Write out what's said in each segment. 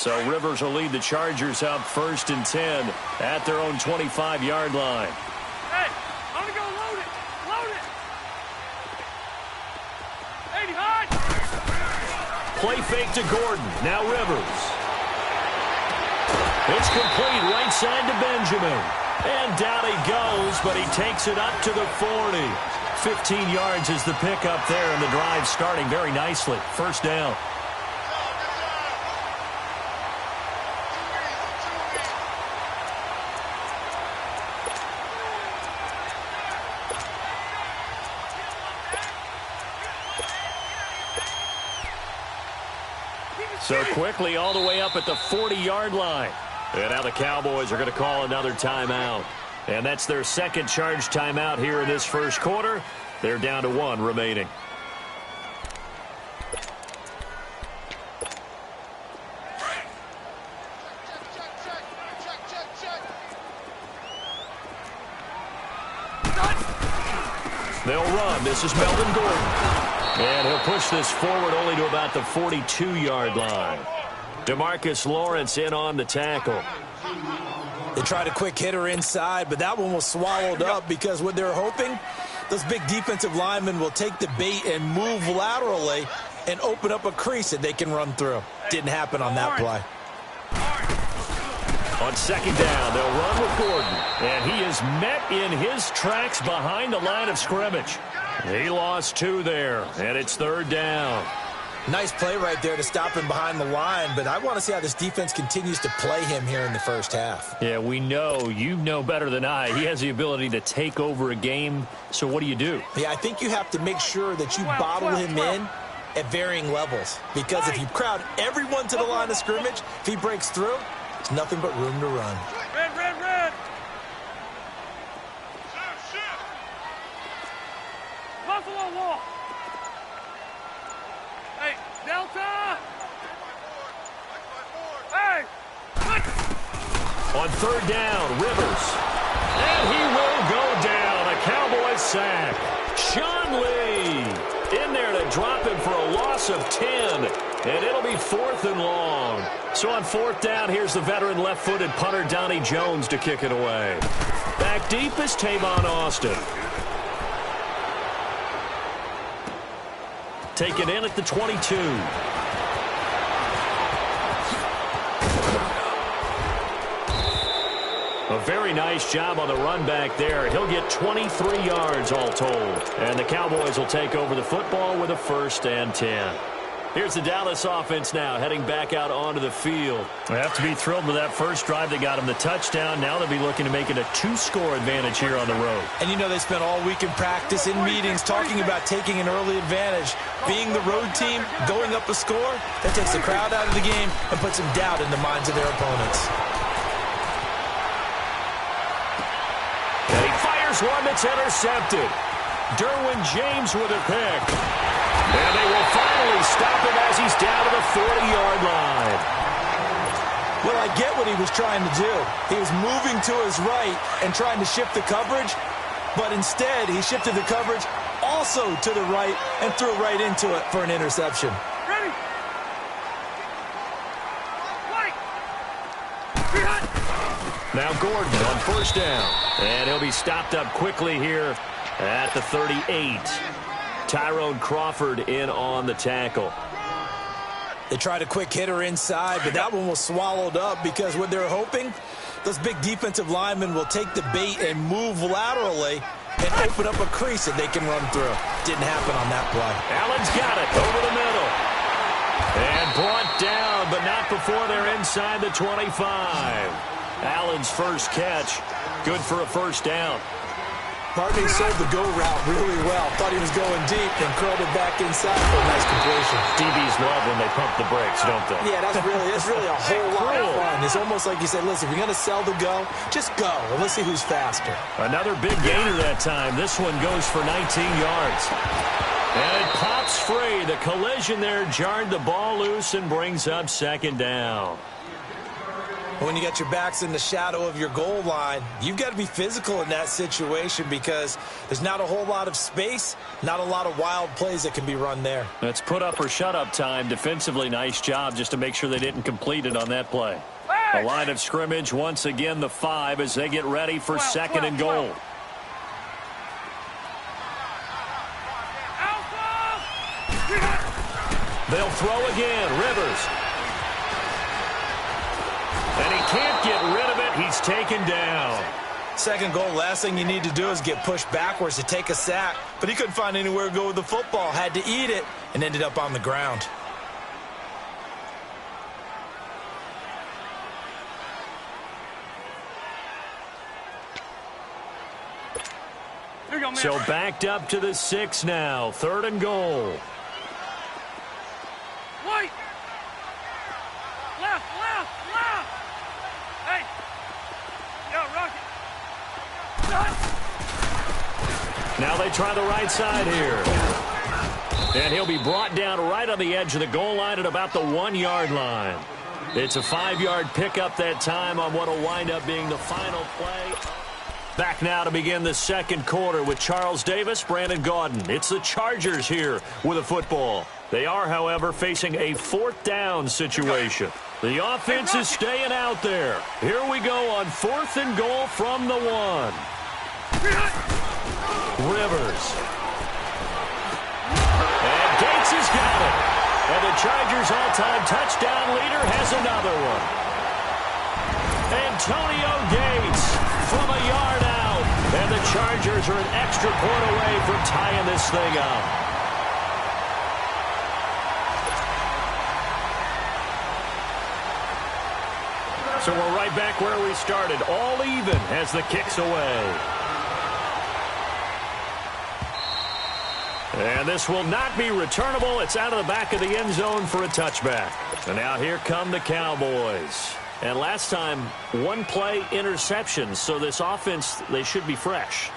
So Rivers will lead the Chargers up 1st and 10 at their own 25-yard line. Hey, I'm going to go load it. Load it. 80 high. Play fake to Gordon. Now Rivers. It's complete right side to Benjamin. And down he goes, but he takes it up to the 40. 15 yards is the pickup there, and the drive starting very nicely. First down. So quickly all the way up at the 40-yard line. And now the Cowboys are going to call another timeout. And that's their second charge timeout here in this first quarter. They're down to 1 remaining. They'll run. This is Melvin Gordon. And he'll push this forward only to about the 42-yard line. DeMarcus Lawrence in on the tackle. They tried a quick hitter inside, but that one was swallowed up because what they're hoping, those big defensive linemen will take the bait and move laterally and open up a crease that they can run through. Didn't happen on that play. On second down, they'll run with Gordon. And he is met in his tracks behind the line of scrimmage. He lost 2 there, and it's 3rd down. Nice play right there to stop him behind the line, but I want to see how this defense continues to play him here in the first half. Yeah, we know. You know better than I. He has the ability to take over a game, so what do you do? Yeah, I think you have to make sure that you bottle him in at varying levels, because if you crowd everyone to the line of scrimmage, if he breaks through, it's nothing but room to run. Red, red, red. Buffalo wall. Hey, Delta. Hey. On 3rd down, Rivers. And he will go down. A Cowboys sack. Sean Lee in there to drop him for a loss of 10. And it'll be 4th and long. So on 4th down, here's the veteran left-footed punter Donnie Jones to kick it away. Back deep is Tavon Austin. Taken in at the 22. A very nice job on the run back there. He'll get 23 yards all told. And the Cowboys will take over the football with a 1st and 10. Here's the Dallas offense now, heading back out onto the field. They have to be thrilled with that first drive. They got him the touchdown. Now they'll be looking to make it a 2-score advantage here on the road. And you know they spent all week in practice, in meetings, talking about taking an early advantage. Being the road team, going up a score, that takes the crowd out of the game and puts some doubt in the minds of their opponents. And he fires one that's intercepted. Derwin James with a pick. And they will finally stop him as he's down to the 40-yard line. Well, I get what he was trying to do. He was moving to his right and trying to shift the coverage, but instead he shifted the coverage also to the right and threw right into it for an interception. Ready. White. Now Gordon on 1st down. And he'll be stopped up quickly here at the 38. Tyrone Crawford in on the tackle. They tried a quick hitter inside, but that one was swallowed up because what they're hoping, those big defensive linemen will take the bait and move laterally and open up a crease that they can run through. Didn't happen on that play. Allen's got it over the middle. And brought down, but not before they're inside the 25. Allen's first catch, good for a 1st down. Barney sold the go route really well. Thought he was going deep and curled it back inside for a nice completion. DBs love when they pump the brakes, don't they? Yeah, that's really a whole lot of fun. It's almost like you said, listen, if you're going to sell the go, just go. And let's see who's faster. Another big gainer that time. This one goes for 19 yards. And it pops free. The collision there jarred the ball loose and brings up 2nd down. When you got your backs in the shadow of your goal line, you've got to be physical in that situation because there's not a whole lot of space, not a lot of wild plays that can be run there. That's put up or shut up time. Defensively, nice job just to make sure they didn't complete it on that play. The line of scrimmage, once again, the 5 as they get ready for second and goal. They'll throw again. Rivers. And he can't get rid of it. He's taken down. Second goal, last thing you need to do is get pushed backwards to take a sack. But he couldn't find anywhere to go with the football. Had to eat it and ended up on the ground. So backed up to the 6 now. Third and goal. White! Left! Hey! Yo, Rocket! Now they try the right side here. And he'll be brought down right on the edge of the goal line at about the 1-yard line. It's a 5-yard pickup that time on what will wind up being the final play. Back now to begin the second quarter with Charles Davis, Brandon Gaudin. It's the Chargers here with a football. They are, however, facing a 4th down situation. The offense is staying out there. Here we go on 4th and goal from the 1. Rivers. And Gates has got it. And the Chargers' all-time touchdown leader has another one. Antonio Gates from a yard out. And the Chargers are an extra point away from tying this thing up. So we're right back where we started. All even as the kick's away. And this will not be returnable. It's out of the back of the end zone for a touchback. And now here come the Cowboys. And last time, 1-play interception. So this offense, they should be fresh.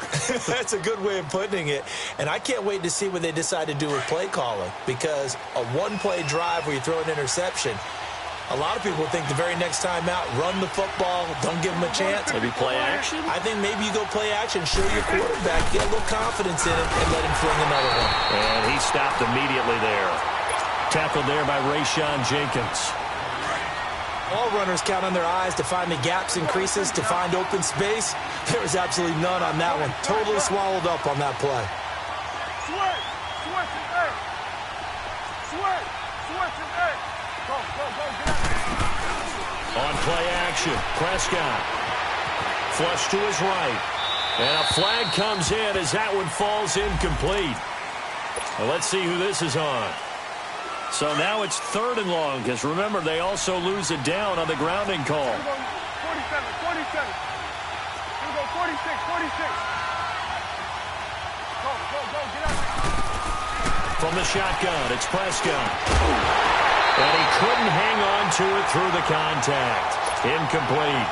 That's a good way of putting it. And I can't wait to see what they decide to do with play calling. Because a 1-play drive where you throw an interception, a lot of people think the very next time out, run the football, don't give them a chance. Maybe play action? I think maybe you go play action, show your quarterback, get a little confidence in it, and let him fling another one. And he stopped immediately there. Tackled there by Rayshon Jenkins. All runners count on their eyes to find the gaps and creases, to find open space. There was absolutely none on that one. Totally swallowed up on that play. On play action, Prescott. Flush to his right. And a flag comes in as that one falls incomplete. Well, let's see who this is on. So now it's 3rd and long, because remember, they also lose it down on the grounding call. 47. Here we go, 46. Go, get out. From the shotgun, it's Prescott. And he couldn't hang on to it through the contact. Incomplete.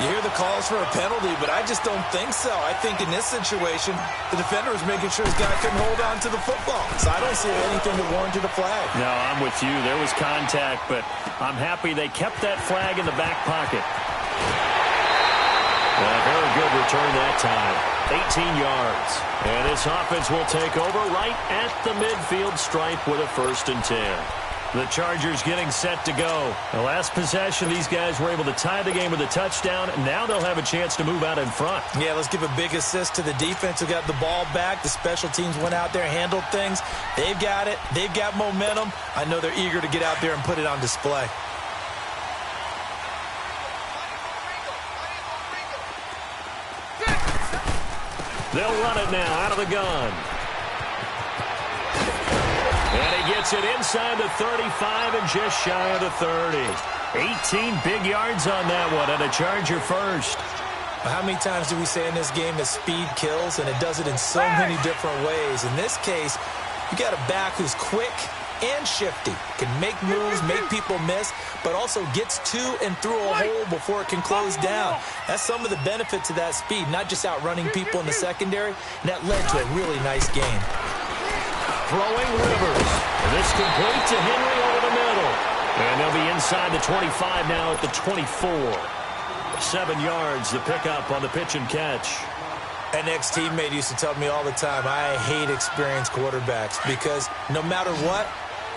You hear the calls for a penalty, but I just don't think so. I think in this situation, the defender was making sure his guy couldn't hold on to the football. So I don't see anything that warranted a flag. No, I'm with you. There was contact, but I'm happy they kept that flag in the back pocket. Very good return that time. 18 yards. And this offense will take over right at the midfield stripe with a 1st and 10. The Chargers getting set to go. The last possession, these guys were able to tie the game with a touchdown. Now they'll have a chance to move out in front. Yeah, let's give a big assist to the defense who got the ball back. The special teams went out there, handled things. They've got it. They've got momentum. I know they're eager to get out there and put it on display. They'll run it now out of the gun. And he gets it inside the 35 and just shy of the 30. 18 big yards on that one, and a Charger first. How many times do we say in this game that speed kills, and it does it in so many different ways? In this case, you got a back who's quick and shifty, can make moves, make people miss, but also gets to and through a hole before it can close down. That's some of the benefits of that speed, not just outrunning people in the secondary, and that led to a really nice game. Throwing Rivers. And this complete to Henry over the middle. And they'll be inside the 25 now at the 24. 7 yards, the pickup on the pitch and catch. An ex-teammate used to tell me all the time, I hate experienced quarterbacks because no matter what,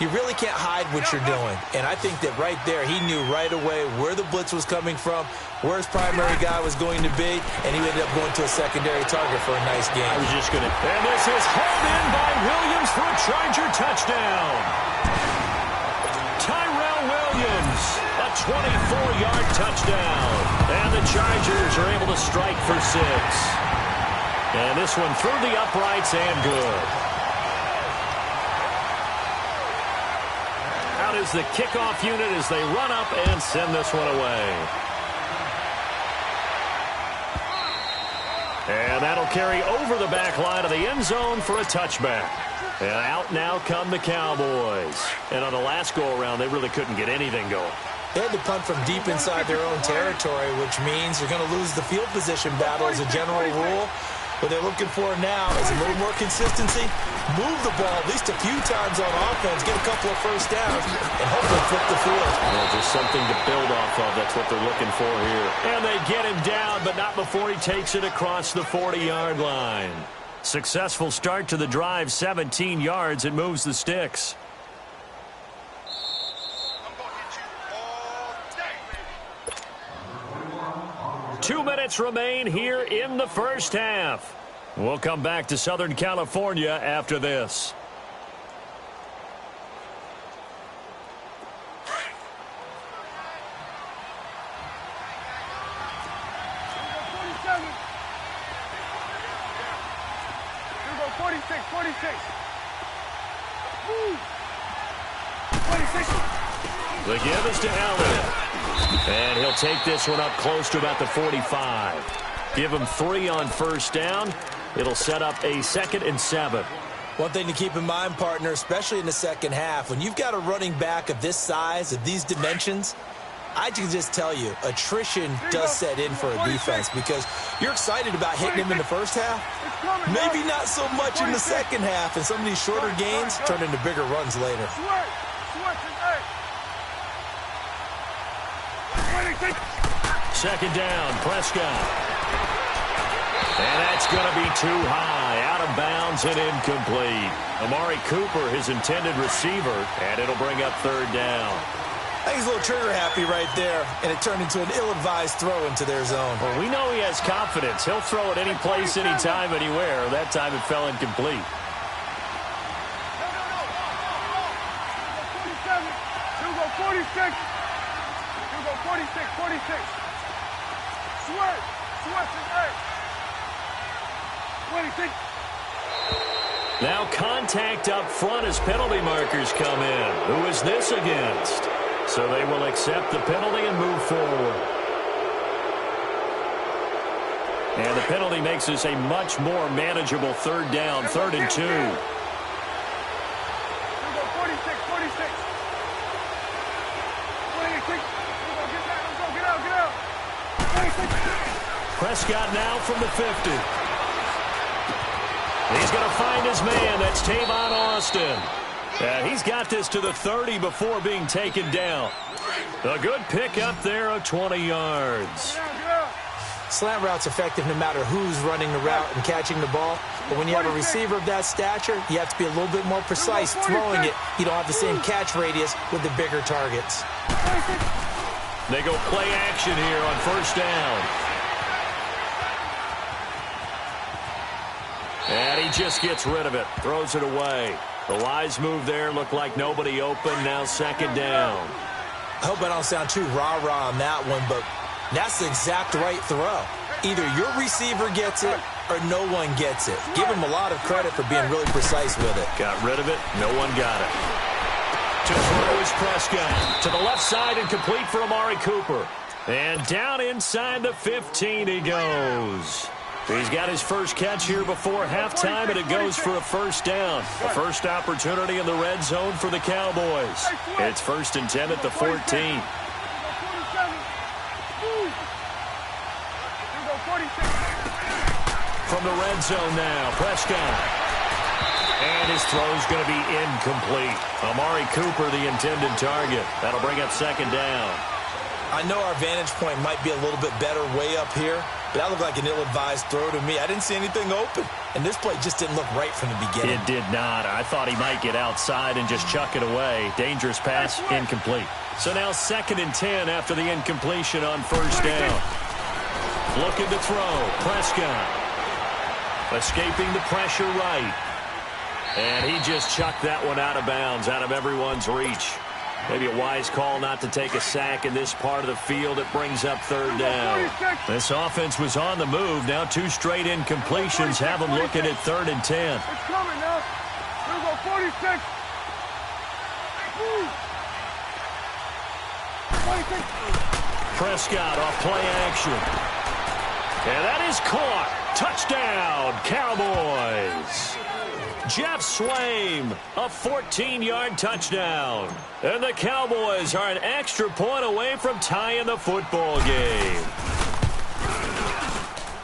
you really can't hide what you're doing. And I think that right there, he knew right away where the blitz was coming from, where his primary guy was going to be, and he ended up going to a secondary target for a nice game. I was just going to... And this is hauled in by Williams for a Charger touchdown. Tyrell Williams, a 24-yard touchdown. And the Chargers are able to strike for 6. And this one through the uprights and good. Out is the kickoff unit as they run up and send this one away. And that'll carry over the back line of the end zone for a touchback. And out now come the Cowboys. And on the last go-around, they really couldn't get anything going. They had to punt from deep inside their own territory, which means you're going to lose the field position battle as a general rule. What they're looking for now is a little more consistency, move the ball at least a few times on offense, get a couple of first downs, and hopefully flip the field. Well, just something to build off of. That's what they're looking for here. And they get him down, but not before he takes it across the 40-yard line. Successful start to the drive, 17 yards. It moves the sticks. 2 minutes remain here in the first half. We'll come back to Southern California after this. Here we go, 46, 46. Woo. 26. The give is to Allen. And he'll take this one up close to about the 45. Give him 3 on first down. It'll set up a 2nd and 7. One thing to keep in mind, partner, especially in the second half, when you've got a running back of this size, of these dimensions, I can just tell you, attrition does set in for a defense because you're excited about hitting him in the first half. Maybe not so much in the second half, and some of these shorter gains turn into bigger runs later. Second down, Prescott. And that's going to be too high, out of bounds and incomplete. Amari Cooper, his intended receiver, and it'll bring up 3rd down. I think he's a little trigger happy right there, and it turned into an ill-advised throw into their zone. Well, we know he has confidence. He'll throw it any place, anytime, anywhere. That time it fell incomplete. Here we go, 46. Here we go, 46, 46. Sweat, sweat, hey. 26. Now contact up front as penalty markers come in. Who is this against? So they will accept the penalty and move forward. And the penalty makes this a much more manageable 3rd down, 3rd and 2. Here we go, 46, 46. 26. Here we go, get back, let's go, get out, get out. 26. Prescott now from the 50. He's going to find his man. That's Tavon Austin. He's got this to the 30 before being taken down. A good pickup there of 20 yards. Slant route's effective no matter who's running the route and catching the ball. But when you have a receiver of that stature, you have to be a little bit more precise throwing it. You don't have the same catch radius with the bigger targets. They go play action here on first down. And he just gets rid of it, throws it away. The wise move there, looked like nobody open, now 2nd down. I hope I don't sound too rah-rah on that one, but that's the exact right throw. Either your receiver gets it or no one gets it. Give him a lot of credit for being really precise with it. Got rid of it, no one got it. To throw is Prescott. To the left side and complete for Amari Cooper. And down inside the 15 he goes. He's got his first catch here before halftime, and it goes for a first down. A first opportunity in the red zone for the Cowboys. It's 1st and 10 at the 14. From the red zone now, Prescott. And his throw is going to be incomplete. Amari Cooper, the intended target. That'll bring up second down. I know our vantage point might be a little bit better way up here, but that looked like an ill-advised throw to me. I didn't see anything open, and this play just didn't look right from the beginning. It did not. I thought he might get outside and just chuck it away. Dangerous pass, incomplete. So now 2nd and 10 after the incompletion on first down. Looking to throw. Prescott. Escaping the pressure right. And he just chucked that one out of bounds, out of everyone's reach. Maybe a wise call not to take a sack in this part of the field. It brings up 3rd down. This offense was on the move. Now 2 straight incompletions have them looking at 3rd and 10. It's coming now. Here we go, 46. Move. 26. Prescott off play action. And that is caught. Touchdown, Cowboys. Jeff Swaim, a 14-yard touchdown. And the Cowboys are an extra point away from tying the football game.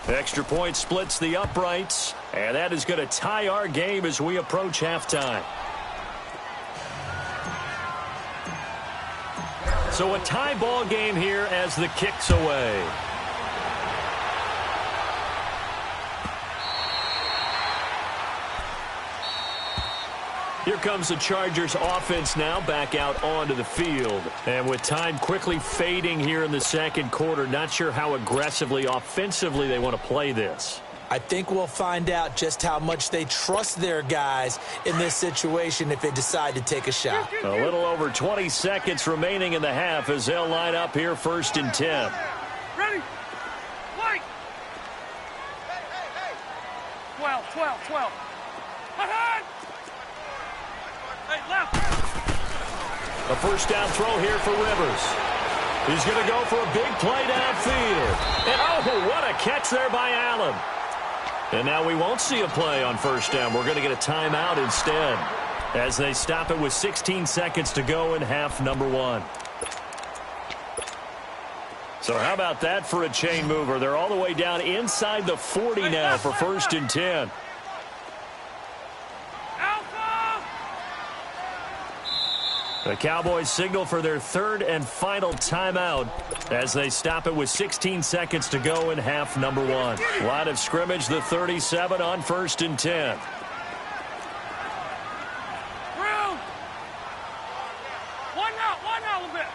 Extra point splits the uprights, and that is going to tie our game as we approach halftime. So a tie ball game here as the kick's away. Here comes the Chargers offense now back out onto the field. And with time quickly fading here in the second quarter, not sure how aggressively, offensively they want to play this. I think we'll find out just how much they trust their guys in this situation if they decide to take a shot. A little over 20 seconds remaining in the half as they'll line up here 1st and 10. Ready? Light. 12. Ahead. Hey, left. A first down throw here for Rivers. He's going to go for a big play downfield. And oh, what a catch there by Allen. And now we won't see a play on first down. We're going to get a timeout instead as they stop it with 16 seconds to go in half number 1. So how about that for a chain mover? They're all the way down inside the 40 now for 1st and 10. The Cowboys signal for their 3rd and final timeout as they stop it with 16 seconds to go in half number 1. Line of scrimmage, the 37 on 1st and 10. One out a little bit.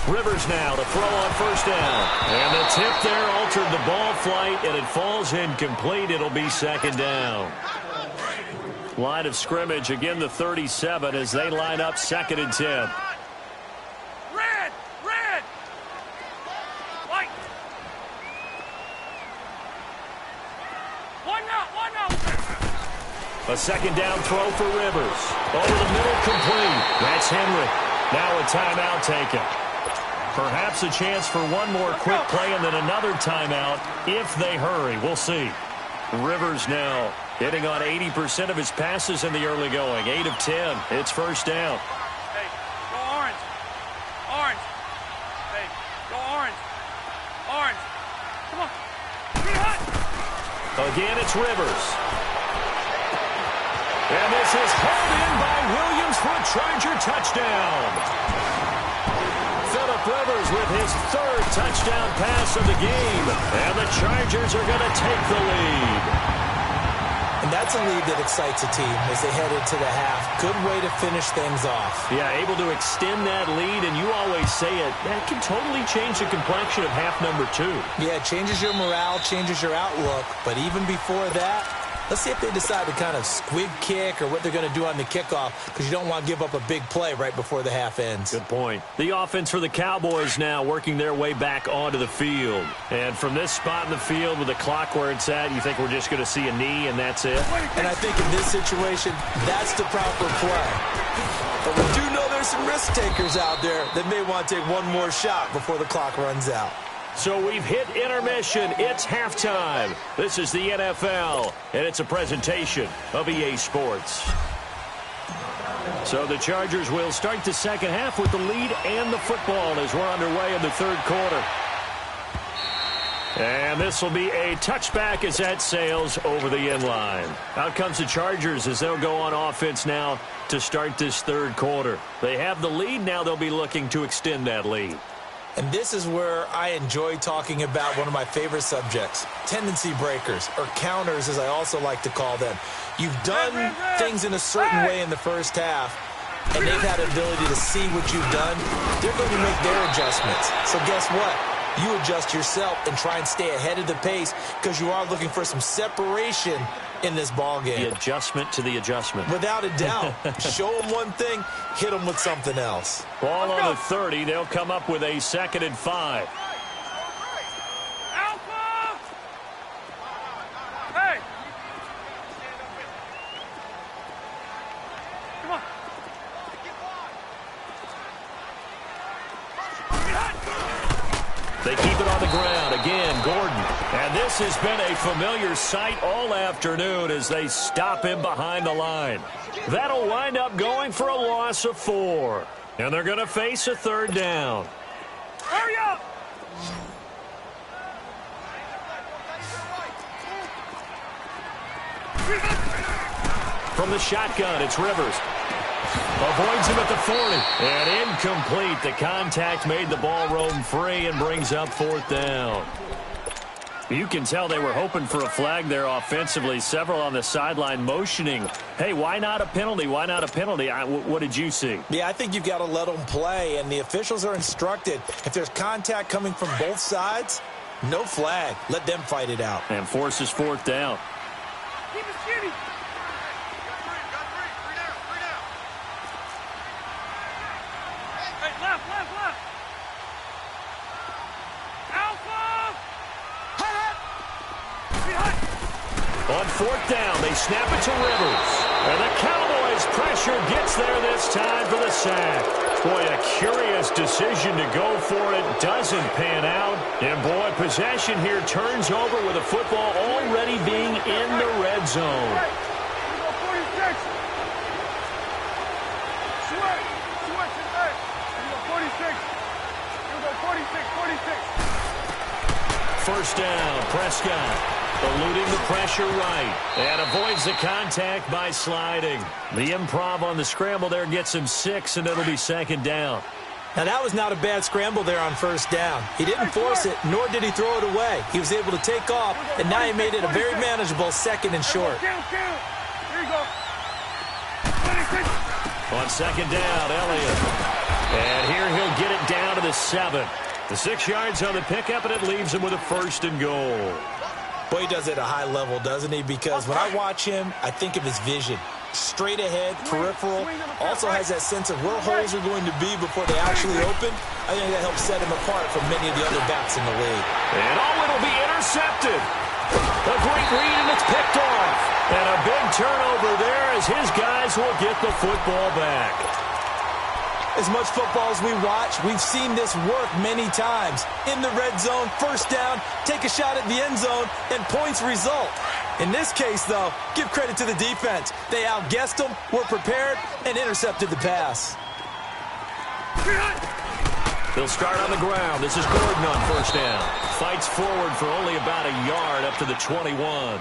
Rivers now to throw on first down. And the tip there altered the ball flight, and it falls incomplete. It'll be 2nd down. Line of scrimmage, again the 37 as they line up 2nd and 10. Red. White. One out. A 2nd down throw for Rivers. Over the middle, complete. That's Henry. Now a timeout taken. Perhaps a chance for one more quick play and then another timeout if they hurry. We'll see. Rivers now hitting on 80% of his passes in the early going. 8 of 10. It's first down. Hey, go orange. Hey, go orange. Come on. Get hot. Again, it's Rivers. And this is hauled in by Williams for a Charger touchdown. Phillip Rivers with his 3rd touchdown pass of the game. And the Chargers are going to take the lead. And that's a lead that excites a team as they head into the half. Good way to finish things off. Yeah, able to extend that lead, and you always say it, that can totally change the complexion of half number 2. Yeah, it changes your morale, changes your outlook. But even before that, let's see if they decide to kind of squib kick or what they're going to do on the kickoff, because you don't want to give up a big play right before the half ends. Good point. The offense for the Cowboys now working their way back onto the field. And from this spot in the field with the clock where it's at, you think we're just going to see a knee and that's it? And I think in this situation, that's the proper play. But we do know there's some risk takers out there that may want to take one more shot before the clock runs out. So we've hit intermission. It's halftime. This is the NFL, and it's a presentation of EA Sports. So the Chargers will start the second half with the lead and the football as we're underway in the third quarter. And this will be a touchback as that sails over the end line. Out comes the Chargers as they'll go on offense now to start this third quarter. They have the lead. Now they'll be looking to extend that lead. And this is where I enjoy talking about one of my favorite subjects, tendency breakers, or counters as I also like to call them. You've done things in a certain way in the first half, and they've had the ability to see what you've done. They're going to make their adjustments. So guess what? You adjust yourself and try and stay ahead of the pace because you are looking for some separation in this ball game. The adjustment to the adjustment. Without a doubt. Show them one thing, hit them with something else. Ball on the 30. They'll come up with a 2nd and 5. Alpha! Hey! Come on. They keep it on the ground. Again, Gordon. And this has been a familiar sight all afternoon as they stop him behind the line. That'll wind up going for a loss of 4. And they're going to face a 3rd down. Hurry up! From the shotgun, it's Rivers. Avoids him at the 40. And incomplete. The contact made the ball roam free and brings up 4th down. You can tell they were hoping for a flag there offensively. Several on the sideline motioning. Hey, why not a penalty? Why not a penalty? What did you see? Yeah, I think you've got to let them play, and the officials are instructed. If there's contact coming from both sides, no flag. Let them fight it out. And forces 4th down. Keep it skinny. Hey, left. Alpha! On 4th down, they snap it to Rivers. And the Cowboys' pressure gets there this time for the sack. Boy, a curious decision to go for it. Doesn't pan out. And, boy, possession here turns over with the football already being in the red zone. Here we go, 46. Switch it back. Here we go, 46. Here we go, 46. 1st down, Prescott. Eluding the pressure right. And avoids the contact by sliding. The improv on the scramble there gets him 6, and it'll be 2nd down. Now, that was not a bad scramble there on 1st down. He didn't force it, nor did he throw it away. He was able to take off, and now he made it a very manageable 2nd and short. Count. Here you go. 26. On 2nd down, Elliott. And here he'll get it down to the 7. The 6 yards on the pickup, and it leaves him with a 1st and goal. Boy, he does it at a high level, doesn't he? Because when I watch him, I think of his vision. Straight ahead, peripheral, also has that sense of where holes are going to be before they actually open. I think that helps set him apart from many of the other backs in the league. And it'll be intercepted. A great read, and it's picked off. And a big turnover there as his guys will get the football back. As much football as we watch, we've seen this work many times. In the red zone, 1st down, take a shot at the end zone, and points result. In this case, though, give credit to the defense. They outguessed them, were prepared, and intercepted the pass. They'll start on the ground. This is Gordon on 1st down. Fights forward for only about a yard up to the 21.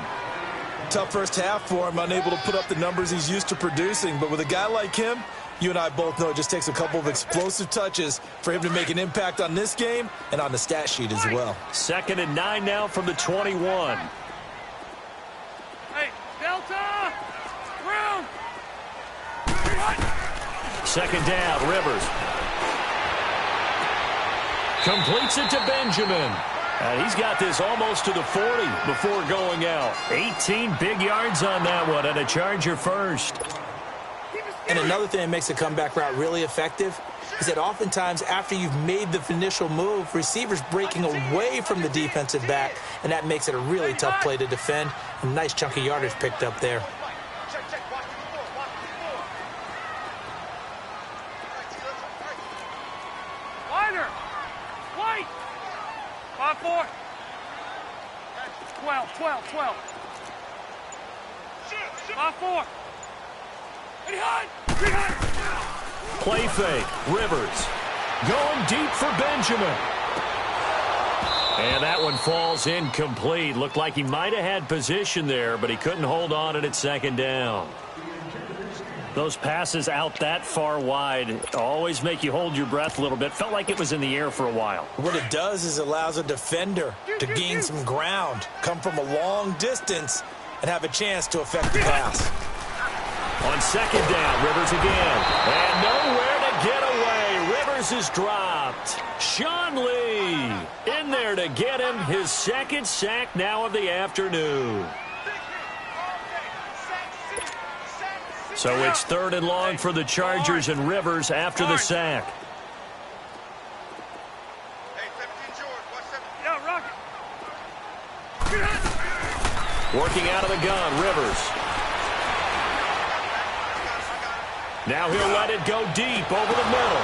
Tough first half for him, unable to put up the numbers he's used to producing. But with a guy like him, you and I both know it just takes a couple of explosive touches for him to make an impact on this game and on the stat sheet as well. 2nd and 9 now from the 21. Hey, Delta! Room! 2nd down, Rivers. Completes it to Benjamin. And he's got this almost to the 40 before going out. 18 big yards on that one, and a Charger 1st. And another thing that makes a comeback route really effective is that oftentimes after you've made the initial move, receivers breaking away from the defensive back, and that makes it a really tough play to defend. A nice chunk of yardage picked up there. Wider! White! 5-4. 12. 5-4. Behind! Play fake. Rivers. Going deep for Benjamin. And that one falls incomplete. Looked like he might have had position there, but he couldn't hold on at second down. Those passes out that far wide always make you hold your breath a little bit. Felt like it was in the air for a while. What it does is allows a defender to gain some ground, come from a long distance, and have a chance to affect the pass. On second down, Rivers again. And nowhere to get away. Rivers is dropped. Sean Lee in there to get him his second sack now of the afternoon. So it's 3rd and long for the Chargers and Rivers after the sack. Working out of the gun, Rivers. Now he'll let it go deep over the middle.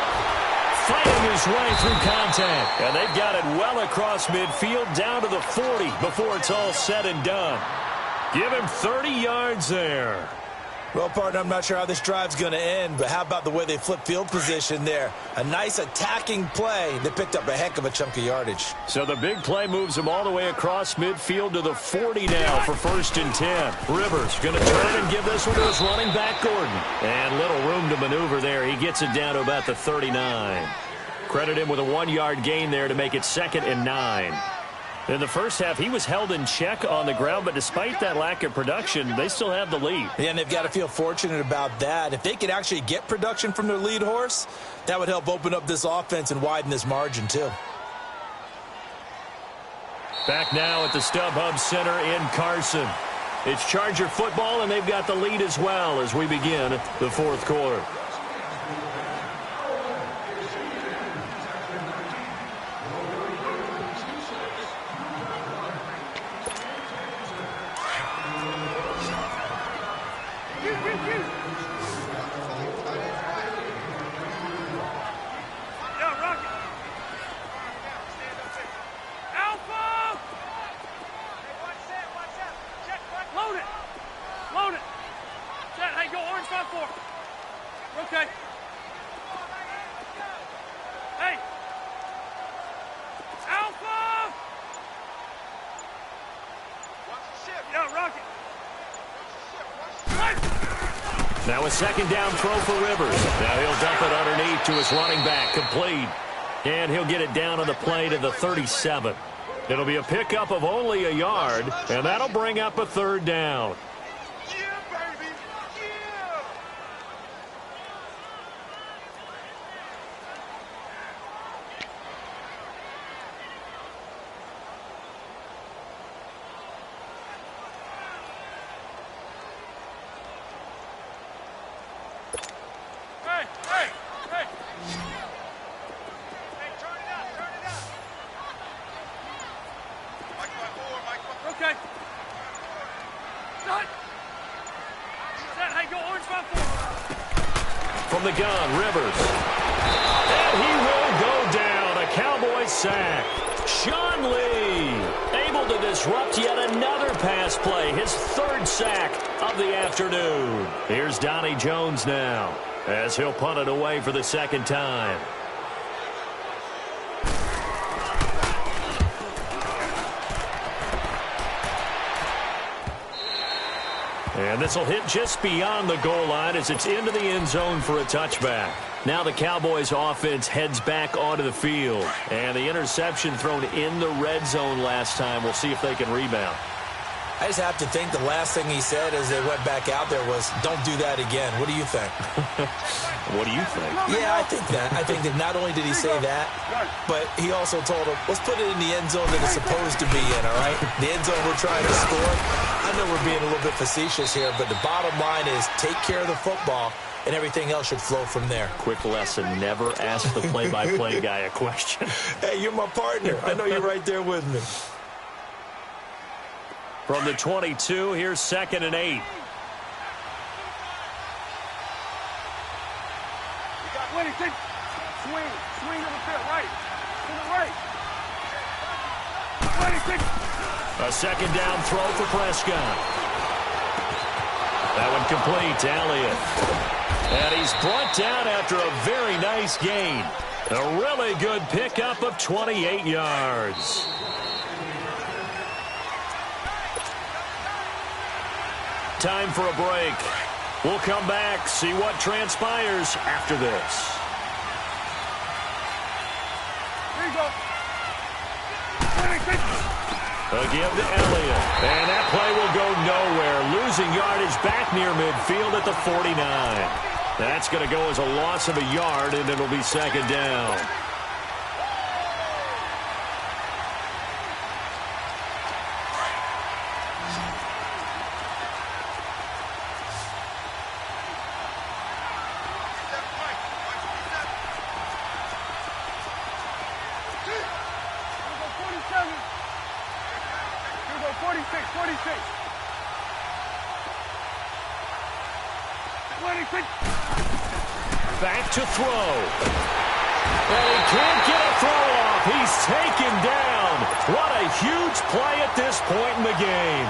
Fighting his way through contact. And they've got it well across midfield down to the 40 before it's all said and done. Give him 30 yards there. Well, partner, I'm not sure how this drive's going to end, but how about the way they flip field position there? A nice attacking play. They picked up a heck of a chunk of yardage. So the big play moves him all the way across midfield to the 40 now for 1st and 10. Rivers going to turn and give this one to his running back, Gordon. And little room to maneuver there. He gets it down to about the 39. Credit him with a 1-yard gain there to make it 2nd and 9. In the first half, he was held in check on the ground, but despite that lack of production, they still have the lead. Yeah, and they've got to feel fortunate about that. If they could actually get production from their lead horse, that would help open up this offense and widen this margin, too. Back now at the StubHub Center in Carson. It's Charger football, and they've got the lead as well as we begin the 4th quarter. Now a 2nd down throw for Rivers. Now he'll dump it underneath to his running back, complete. And he'll get it down on the play to the 37. It'll be a pickup of only a yard, and that'll bring up a 3rd down. From the gun, Rivers. And he will go down. A Cowboy sack. Sean Lee able to disrupt yet another pass play. His 3rd sack of the afternoon. Here's Donnie Jones now as he'll punt it away for the 2nd time. And this will hit just beyond the goal line as it's into the end zone for a touchback. Now the Cowboys offense heads back onto the field. And the interception thrown in the red zone last time. We'll see if they can rebound. I just have to think the last thing he said as they went back out there was, don't do that again. What do you think? What do you think? Yeah, I think that. I think that not only did he say that, but he also told him, let's put it in the end zone that it's supposed to be in, all right? The end zone we're trying to score. I know we're being a little bit facetious here, but the bottom line is take care of the football, and everything else should flow from there. Quick lesson, never ask the play-by-play guy a question. Hey, you're my partner. I know you're right there with me. From the 22, here's 2nd and 8. Swing over there, right. To the right. 26. A 2nd down throw for Prescott. That one complete to Elliott. And he's brought down after a very nice gain. A really good pickup of 28 yards. Time for a break. We'll come back, see what transpires after this. Here you go. A give to Elliott. And that play will go nowhere. Losing yardage back near midfield at the 49. That's going to go as a loss of a yard, and it'll be second down. Back to throw. And he can't get a throw off. He's taken down. What a huge play at this point in the game.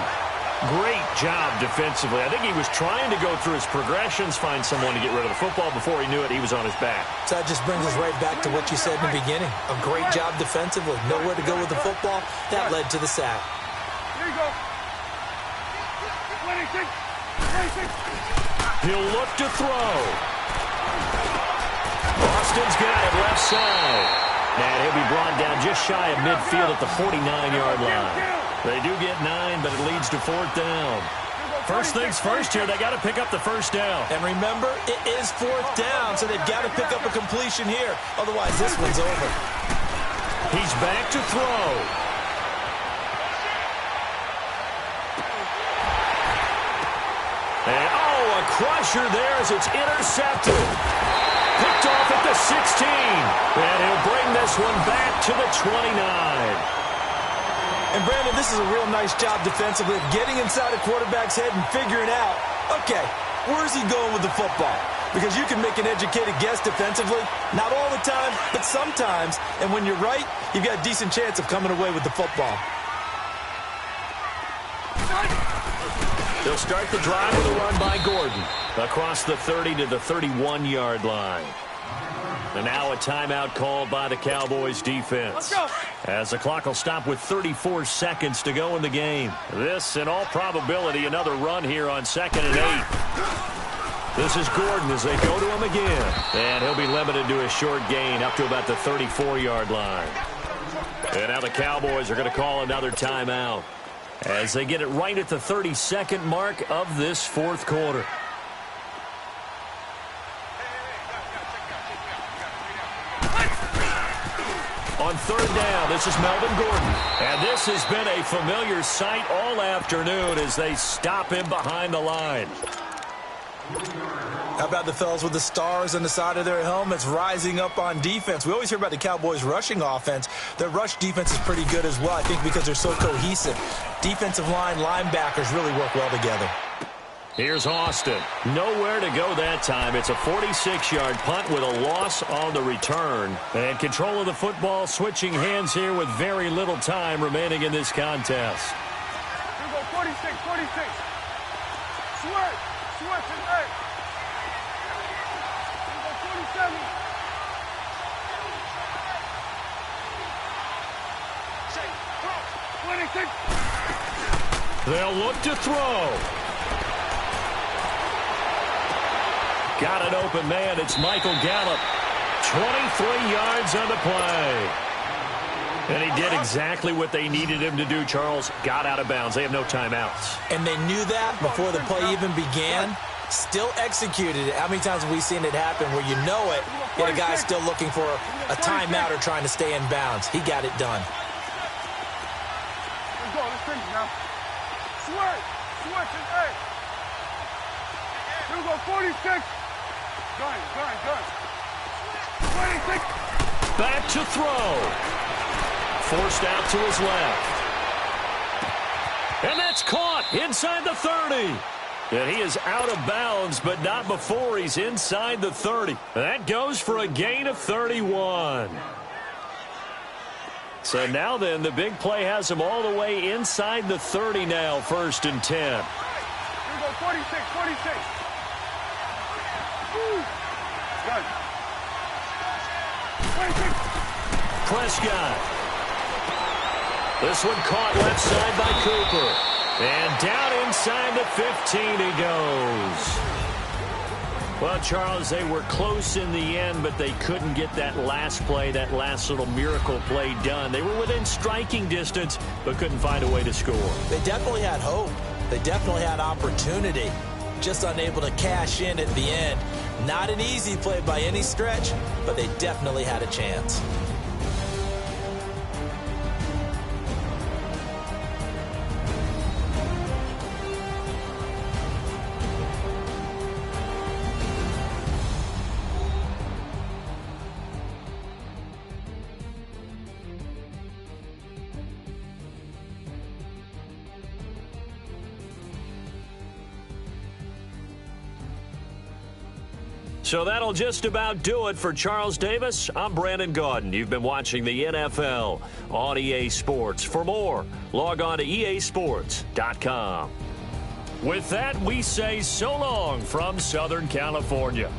Great job defensively. I think he was trying to go through his progressions, find someone to get rid of the football. Before he knew it, he was on his back. So that just brings us right back to what you said in the beginning. A great job defensively. Nowhere to go with the football. That led to the sack. Here you go. 26. 26. He'll look to throw. Austin's got it left side. And he'll be brought down just shy of midfield at the 49-yard line. They do get 9, but it leads to fourth down. First things first here, they got to pick up the first down. And remember, it is fourth down, so they've got to pick up a completion here. Otherwise, this one's over. He's back to throw. And, a crusher there as it's intercepted. Picked off at the 16. And he'll bring this one back to the 29. And, Brandon, this is a real nice job defensively of getting inside a quarterback's head and figuring out, okay, where's he going with the football? Because you can make an educated guess defensively. Not all the time, but sometimes. And when you're right, you've got a decent chance of coming away with the football. They'll start the drive with a run by Gordon. Across the 30 to the 31-yard line. And now a timeout called by the Cowboys defense. As the clock will stop with 34 seconds to go in the game. This, in all probability, another run here on 2nd and 8. This is Gordon as they go to him again. And he'll be limited to a short gain up to about the 34-yard line. And now the Cowboys are going to call another timeout as they get it right at the 32nd mark of this fourth quarter. On third down, this is Melvin Gordon. And this has been a familiar sight all afternoon as they stop him behind the line. How about the fellas with the stars on the side of their helmets rising up on defense? We always hear about the Cowboys' rushing offense. Their rush defense is pretty good as well, I think, because they're so cohesive. Defensive line, linebackers really work well together. Here's Austin. Nowhere to go that time. It's a 46-yard punt with a loss on the return. And control of the football switching hands here with very little time remaining in this contest. Here we go, 46, 46. Switch and 8. Here we go, 47. They'll look to throw. Got an open man. It's Michael Gallup. 23 yards on the play. And he did exactly what they needed him to do, Charles. Got out of bounds. They have no timeouts. And they knew that before the play even began. Still executed it. How many times have we seen it happen where you know it, yet a guy's still looking for a timeout or trying to stay in bounds? He got it done. Let's go. Let's finish now. Switch and 8. Here we go, 46. Gun. 26. Back to throw. Forced out to his left. And that's caught inside the 30. And he is out of bounds, but not before he's inside the 30. That goes for a gain of 31. So now then, the big play has him all the way inside the 30 now, 1st and 10. Here we go, 46. Good. Prescott. This one caught left side by Cooper. And down inside the 15 he goes. Well, Charles, they were close in the end, but they couldn't get that last play, that last little miracle play done. They were within striking distance, but couldn't find a way to score. They definitely had hope. They definitely had opportunity. Just unable to cash in at the end. Not an easy play by any stretch, but they definitely had a chance. So that'll just about do it for Charles Davis. I'm Brandon Gaudin. You've been watching the NFL on EA Sports. For more, log on to easports.com. With that, we say so long from Southern California.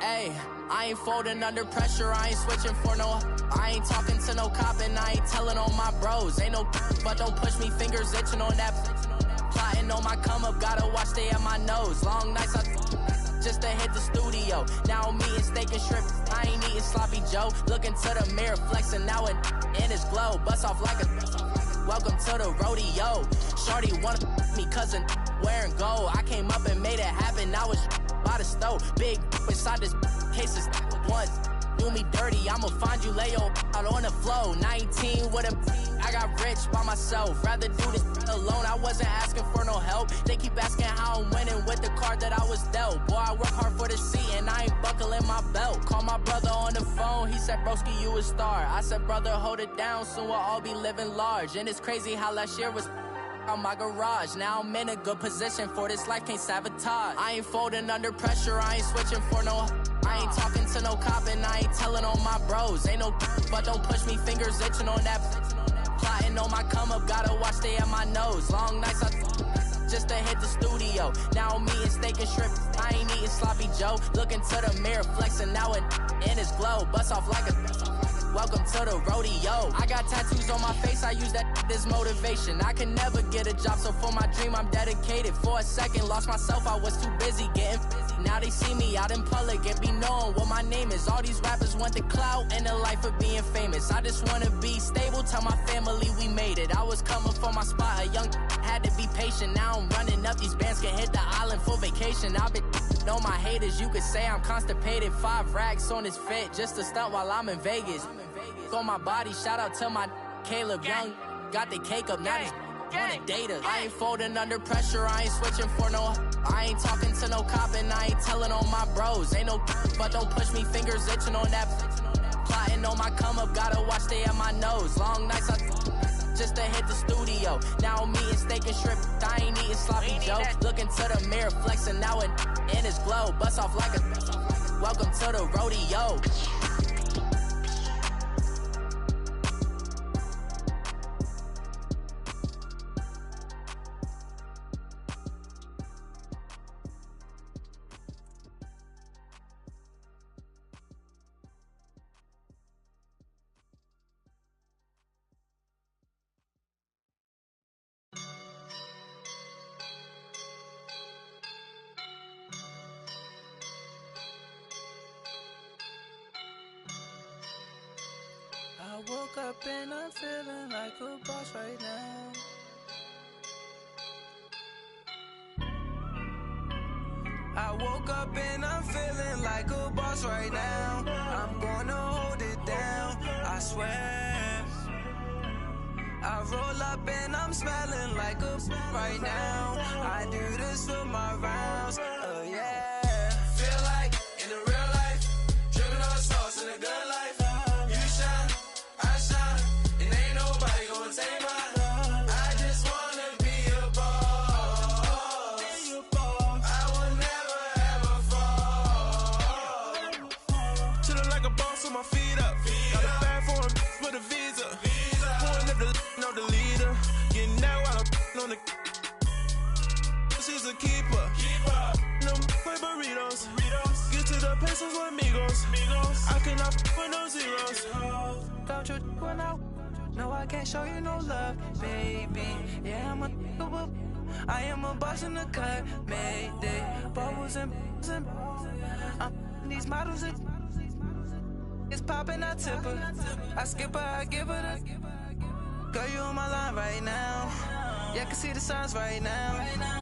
Hey, I ain't folding under pressure, I ain't switching for no. I ain't talking to no cop and I ain't telling on my bros. Ain't no but don't push me, fingers itching on that. Plotting on my come up, gotta watch stay at my nose. Long nights just to hit the studio. Now I'm eating steak and shrimp, I ain't eating sloppy Joe. Looking to the mirror, flexing now and in his glow. Bust off like a welcome to the rodeo. Shorty wanna me cousin wearing gold. I came up and made it happen, I was by the stove. Big inside this cases once. Do me dirty, I'ma find you, lay your out on the floor. 19 with a I got rich, this by myself. Rather do this alone, I wasn't asking for no help. They keep asking how I'm winning with the card that I was dealt. Boy, I work hard for the seat and I ain't buckling my belt. Call my brother on the phone, he said, broski, you a star. I said, brother, hold it down, soon we'll all be living large. And it's crazy how last year was on my garage. Now I'm in a good position for this life, can't sabotage. I ain't folding under pressure, I ain't switching for no. I ain't talking to no cop and I ain't telling on my bros. Ain't no but don't push me, fingers itching on that. Plotting on my come up, gotta watch stay at my nose. Long nights I just to hit the studio. Now I'm eating steak and shrimp, I ain't eating sloppy Joe. Looking to the mirror, flexing now and in his glow. Bust off like a welcome to the rodeo. I got tattoos on my face, I use that as motivation. I can never get a job, so for my dream I'm dedicated. For a second, lost myself, I was too busy getting busy. Now they see me out in public and be knowing what my name is. All these rappers want the clout and the life of being famous. I just wanna be stable, tell my family we made it. I was coming for my spot, a young had to be patient. Now I'm running up, these bands can hit the island for vacation. I've been know my haters, you could say I'm constipated. 5 racks on his fit, just to stunt while I'm in Vegas. On my body, shout out to my Caleb Young. Got the cake up, now he's wanna date us. I ain't folding under pressure, I ain't switching for no. I ain't talking to no cop and I ain't telling on my bros. Ain't no but don't push me, fingers itching on that. Plotting on my come up, gotta watch stay at my nose. Long nights I just to hit the studio. Now I'm eating steak and shrimp, I ain't eating sloppy Joe. Looking to the mirror, flexing now and in his glow. Bust off like a welcome to the rodeo. I woke up and I'm feeling like a boss right now. I woke up and I'm feeling like a boss right now. I'm gonna hold it down, I swear. I roll up and I'm smelling like a right now. I do this for my rounds, oh yeah. Feel like in the real life, dripping on sauce in a good life. You shine, I shine, and ain't nobody gonna take mine. I just wanna be a boss. I will never ever fall. Chillin' like a boss with my feet up. Got a bag for him with a visa. Pulling up the leader. Getting that while I'm on the. She's a keeper. No play burritos. Get to the pesos with amigos. I cannot with no zeros. Don't you when no, I can't show you no love, baby. Yeah, I am a boss in the cut, mayday. Bubbles and I'm these models. It's popping, I tip her. I skip her, I give her the. Girl, you on my line right now. Yeah, I can see the signs right now.